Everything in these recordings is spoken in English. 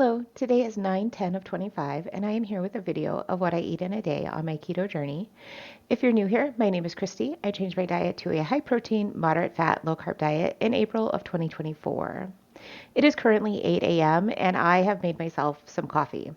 Hello, today is 9/10 of 25, and I am here with a video of what I eat in a day on my keto journey. If you're new here, my name is Christy. I changed my diet to a high protein, moderate fat, low carb diet in April of 2024. It is currently 8 a.m., and I have made myself some coffee.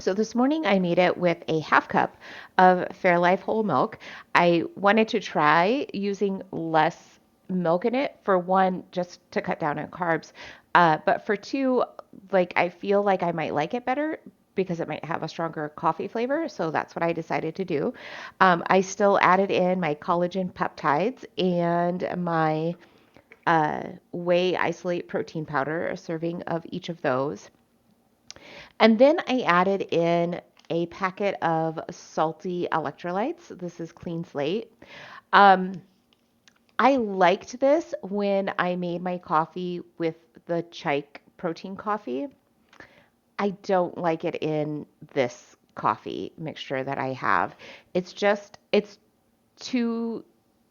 So this morning I made it with a half cup of Fairlife whole milk. I wanted to try using less milk in it for one, just to cut down on carbs. But for two, like I feel like I might like it better because it might have a stronger coffee flavor. So that's what I decided to do. I still added in my collagen peptides and my whey isolate protein powder, a serving of each of those. And then I added in a packet of salty electrolytes. This is Clean Slate. Um, I liked this when I made my coffee with the Chike protein coffee. I don't like it in this coffee mixture that I have. It's just, too,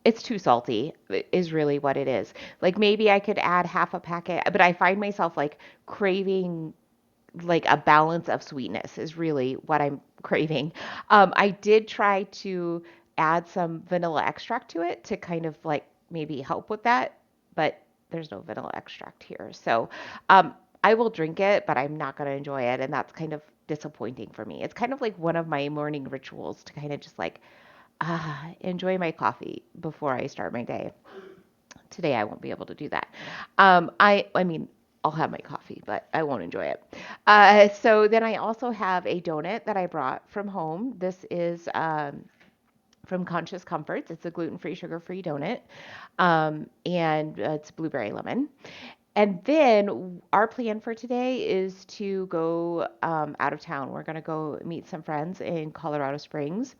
it's too salty, is really what it is. Like maybe I could add half a packet, but I find myself like craving like a balance of sweetness is really what I'm craving. I did try to add some vanilla extract to it to kind of like maybe help with that, but there's no vanilla extract here. So I will drink it, but I'm not going to enjoy it. And that's kind of disappointing for me. It's kind of like one of my morning rituals to kind of just like enjoy my coffee before I start my day. Today I won't be able to do that. I mean, I'll have my coffee, but I won't enjoy it. So then I also have a donut that I brought from home. This is from Conscious Comforts. It's a gluten-free, sugar-free donut, and it's blueberry lemon. And then our plan for today is to go out of town. We're going to go meet some friends in Colorado Springs.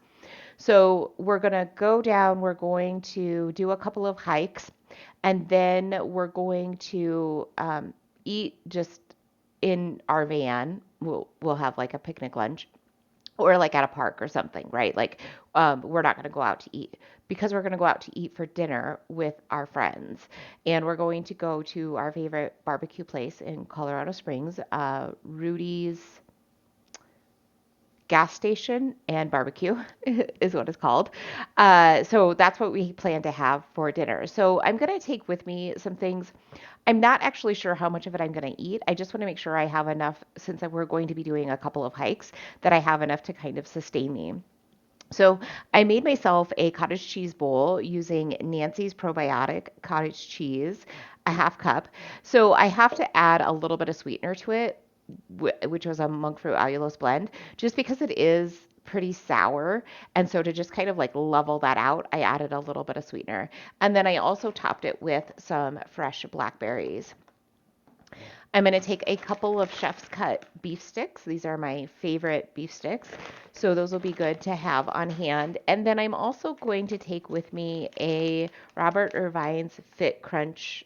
So we're going to go down, we're going to do a couple of hikes, and then we're going to eat just in our van. We'll have like a picnic lunch or like at a park or something, right? Like we're not going to go out to eat because we're going to go out to eat for dinner with our friends. And we're going to go to our favorite barbecue place in Colorado Springs, Rudy's gas station and barbecue is what it's called. So that's what we plan to have for dinner. So I'm going to take with me some things. I'm not actually sure how much of it I'm going to eat. I just want to make sure I have enough, since we're going to be doing a couple of hikes, that I have enough to kind of sustain me. So I made myself a cottage cheese bowl using Nancy's probiotic cottage cheese, a half cup. So I have to add a little bit of sweetener to it, which was a monk fruit allulose blend, just because it is pretty sour. And so to just kind of like level that out, I added a little bit of sweetener. And then I also topped it with some fresh blackberries. I'm going to take a couple of chef's cut beef sticks. These are my favorite beef sticks. So those will be good to have on hand. And then I'm also going to take with me a Robert Irvine's Fit Crunch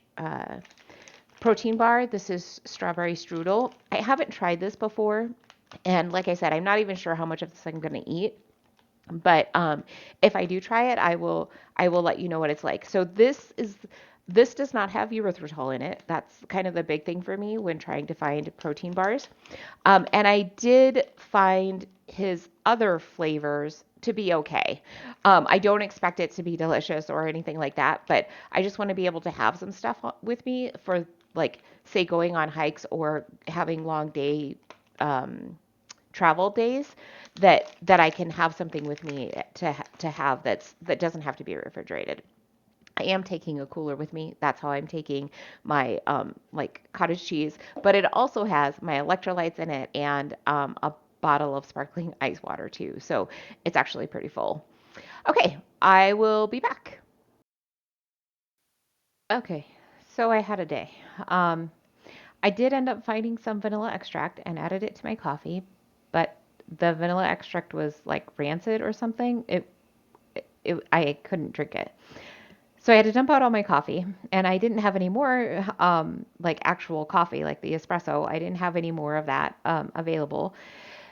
protein bar. This is strawberry strudel. I haven't tried this before. And like I said, I'm not even sure how much of this I'm going to eat. But if I do try it, I will let you know what it's like. So this does not have erythritol in it. That's kind of the big thing for me when trying to find protein bars. And I did find his other flavors to be okay. I don't expect it to be delicious or anything like that, but I just want to be able to have some stuff with me for like, say, going on hikes or having long day travel days that I can have something with me to have that doesn't have to be refrigerated. I am taking a cooler with me. That's how I'm taking my like cottage cheese, but it also has my electrolytes in it and a bottle of sparkling ice water too. So it's actually pretty full. Okay, I will be back. Okay, so I had a day. Um, I did end up finding some vanilla extract and added it to my coffee, but the vanilla extract was like rancid or something. I couldn't drink it. So I had to dump out all my coffee, and I didn't have any more like actual coffee, like the espresso. I didn't have any more of that available.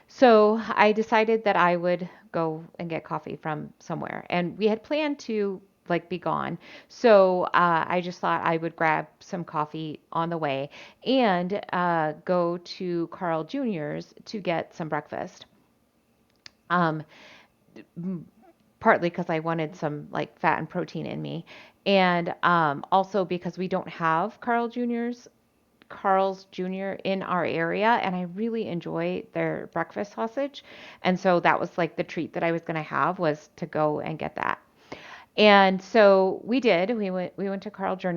So I decided that I would go and get coffee from somewhere. And we had planned to like be gone. So I just thought I would grab some coffee on the way and go to Carl Jr.'s to get some breakfast. Um, Partly because I wanted some like fat and protein in me, and also because we don't have Carl's Jr. in our area, and I really enjoy their breakfast sausage, and so that was like the treat that I was going to have was to go and get that. And so we did. We went to Carl's Jr.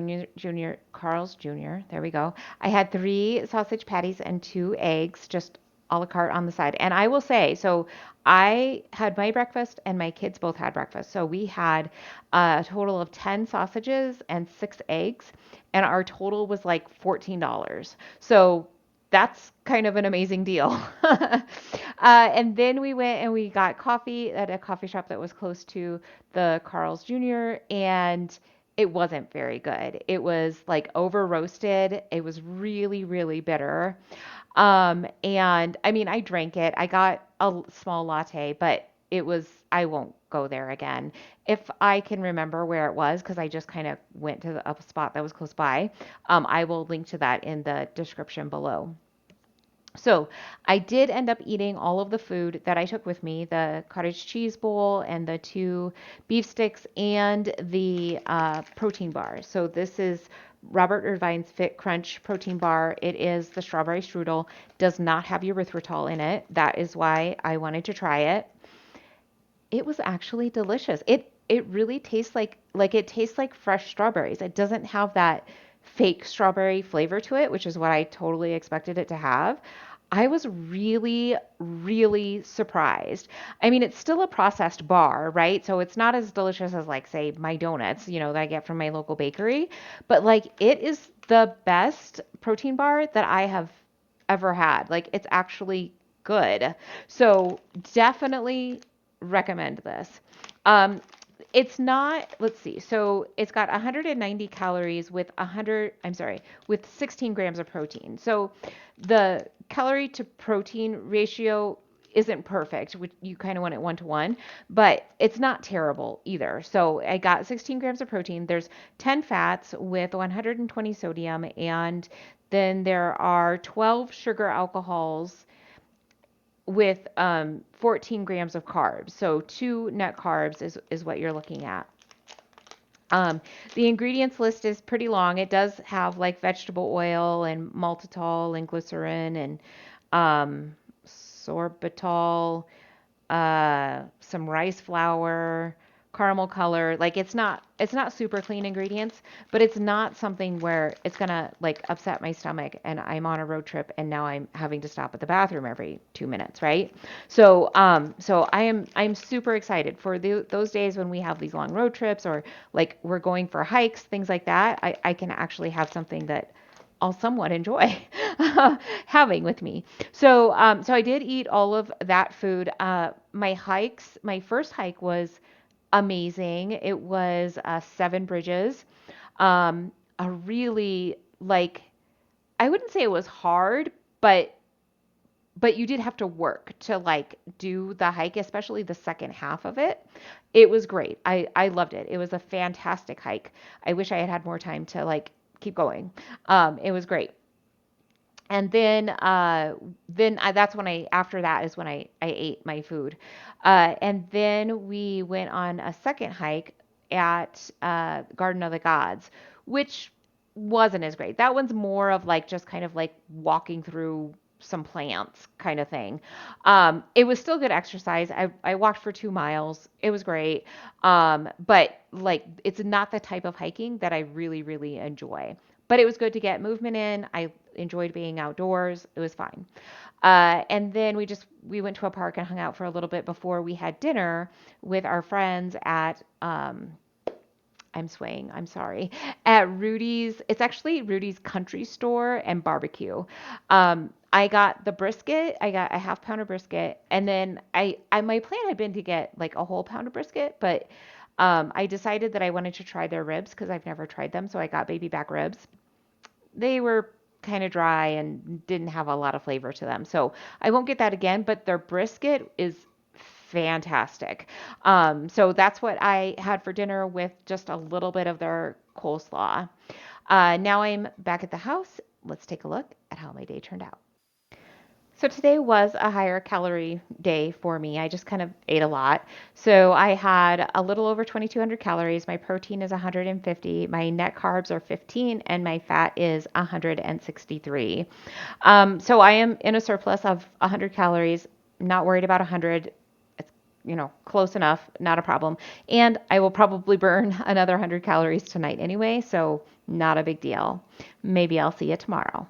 There we go. I had three sausage patties and two eggs, just a la carte on the side. And I will say, so I had my breakfast and my kids both had breakfast. So we had a total of 10 sausages and six eggs, and our total was like $14. So that's kind of an amazing deal. And then we went and we got coffee at a coffee shop that was close to the Carl's Jr. and it wasn't very good. It was like over roasted. It was really, really bitter. And I mean, I drank it. I got a small latte, but I won't go there again. If I can remember where it was, because I just kind of went to a spot that was close by, I will link to that in the description below. So I did end up eating all of the food that I took with me, the cottage cheese bowl and the two beef sticks and the protein bar. So this is Robert Irvine's Fit Crunch protein bar. It is the strawberry strudel, does not have erythritol in it. That is why I wanted to try it. It was actually delicious. It really tastes like it tastes like fresh strawberries. It doesn't have that fake strawberry flavor to it, which is what I totally expected it to have. I was really, really surprised. I mean, it's still a processed bar, right? So it's not as delicious as like say my donuts, that I get from my local bakery, but like it is the best protein bar that I have ever had. Like it's actually good. So definitely recommend this. Um, it's not, let's see. So it's got 190 calories with with 16 grams of protein. So the calorie to protein ratio isn't perfect, which you kind of want it 1 to 1, but it's not terrible either. So I got 16 grams of protein. There's 10 fats with 120 sodium, and then there are 12 sugar alcohols with 14 grams of carbs. So two net carbs is what you're looking at. Um, the ingredients list is pretty long. It does have like vegetable oil and maltitol and glycerin and sorbitol, some rice flour, caramel color. Like it's not super clean ingredients, but it's not something where it's gonna like upset my stomach and I'm on a road trip and now I'm having to stop at the bathroom every 2 minutes, right? So I'm super excited for those days when we have these long road trips or like we're going for hikes, things like that. I can actually have something that I'll somewhat enjoy having with me. So I did eat all of that food. My first hike was amazing. It was Seven Bridges. A really like, I wouldn't say it was hard, but you did have to work to like do the hike, especially the second half of it. It was great. I loved it. It was a fantastic hike. I wish I had had more time to like keep going. It was great. And that's when after that is when I ate my food. And then we went on a second hike at Garden of the Gods, which wasn't as great. That one's more of like just kind of like walking through some plants kind of thing. It was still good exercise. I walked for 2 miles. It was great. But like it's not the type of hiking that I really, really enjoy. But it was good to get movement in. I enjoyed being outdoors. It was fine. And then we went to a park and hung out for a little bit before we had dinner with our friends at I'm swaying. I'm sorry. At Rudy's, it's actually Rudy's Country Store and Barbecue. I got the brisket. I got a half pound of brisket, and then my plan had been to get like a whole pound of brisket, but I decided that I wanted to try their ribs because I've never tried them, so I got baby back ribs. They were kind of dry and didn't have a lot of flavor to them, so I won't get that again. But their brisket is fantastic. So that's what I had for dinner with just a little bit of their coleslaw. Now I'm back at the house. Let's take a look at how my day turned out. So today was a higher calorie day for me. I just kind of ate a lot. So I had a little over 2,200 calories. My protein is 150. My net carbs are 15, and my fat is 163. So I am in a surplus of 100 calories. Not worried about 100. It's, close enough, not a problem. And I will probably burn another 100 calories tonight anyway, so not a big deal. Maybe I'll see you tomorrow.